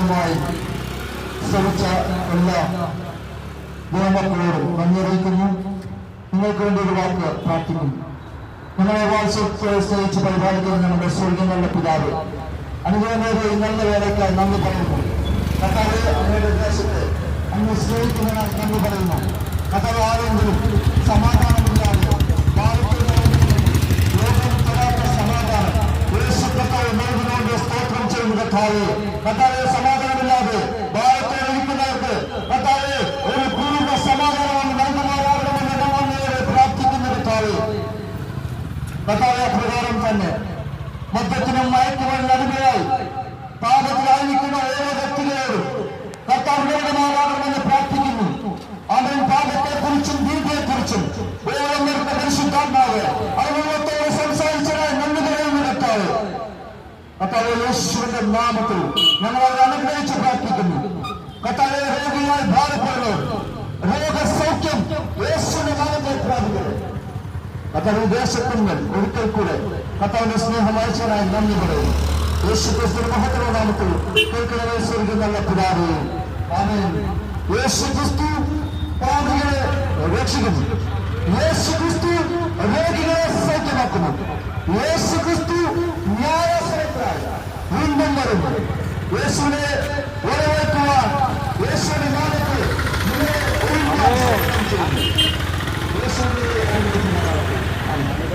പൂർണ്ണമായി ശ്രമിച്ച എല്ലാ ദൈവമക്കളോടും നന്ദി അറിയിക്കുന്നു. നിങ്ങൾക്ക് വേണ്ടി ഒരു വാക്ക് പ്രാർത്ഥിക്കുന്നു. നിങ്ങളെ സ്നേഹിച്ച് പരിപാലിക്കുന്ന നമ്മുടെ സ്വർഗങ്ങളുടെ പിതാവ്, അനുഗ്രഹമേറിയ ഈ നല്ല വേലയ്ക്കായി നന്ദി പറയുന്നു. കർത്താവ്, അങ്ങയുടെ ദേശത്തെ അങ്ങ് സ്നേഹിക്കുന്നതിനാൽ നന്ദി പറയുന്നു. കർത്താവ്, ആരെങ്കിലും സമാധാനമില്ലാതെ ലോകം തരാത്ത സമാധാനം യേശു കർത്താവ് നൽകുന്നതുകൊണ്ട് സ്തോത്രം ചെയ്യുന്നു. കർത്താവ്, കർത്താവ്, സമാധാനമില്ലാതെ ഭാരത്തോടെ ഇരിക്കുന്നവർക്ക് കർത്താവ് ഒരു പൂർണ്ണ സമാധാനമാണ് നൽകുമാറാകണമെന്ന് നമ്മെ പ്രാർത്ഥിക്കുന്ന കർത്താവ്. കർത്താവ്, പ്രകാരം തന്നെ മദ്യത്തിനും മയക്കുമരുന്നിനും അടിമയായി പാപത്തിലായിരിക്കുന്ന ഓരോ വ്യക്തികളോടും കർത്താവ് ലോകമാകാണമെന്ന് പ്രാർത്ഥിക്കുന്നു. അവൻ പാപത്തെക്കുറിച്ചും നീതിയെക്കുറിച്ചും ഓരോ പരിശുദ്ധാത്മാവ് അനുഭവത്തോടെ സംസാരിച്ചതായി നന്ദി പറയുന്നു. കർത്താവ്, കർത്താവ്, യേശുവിന്റെ നാമത്തിൽ ഞങ്ങൾ അവരെ അനുഗ്രഹിച്ച് പ്രാർത്ഥിക്കുന്നു. കർത്താവ്, രോഗിയായി ഭാരപ്പെടുന്നവർ രോഗസൗഖ്യം യേശുവിന്റെ നാമത്തിൽ പ്രാപിക്കുന്നു. കർത്താവ്, ദേശത്തുങ്ങൾ ഒരിക്കൽ കൂടെ കർത്താവിന്റെ സ്നേഹം അയച്ചതിനായി നന്ദി പറയുന്നു. യേശു ക്രിസ്തുവിന്റെ മഹത്വ നാമത്തിൽ കേൾക്കുന്നവരെ സ്വർഗ്ഗത്തിലുള്ള പിതാവേ, ആമേൻ. യേശു ക്രിസ്തു പാപികളെ രക്ഷിക്കുന്നു. യേശു ക്രിസ്തു രോഗികളെ സൗഖ്യമാക്കുന്നു. യേശു ക്രിസ്തു ന്യായാസനത്തിനായി വീണ്ടും വരുന്നു. യേശുവിനെ വരവേൽക്കുവാൻ യേശുവിന്റെ നാമത്തിൽ യേശുവിനെ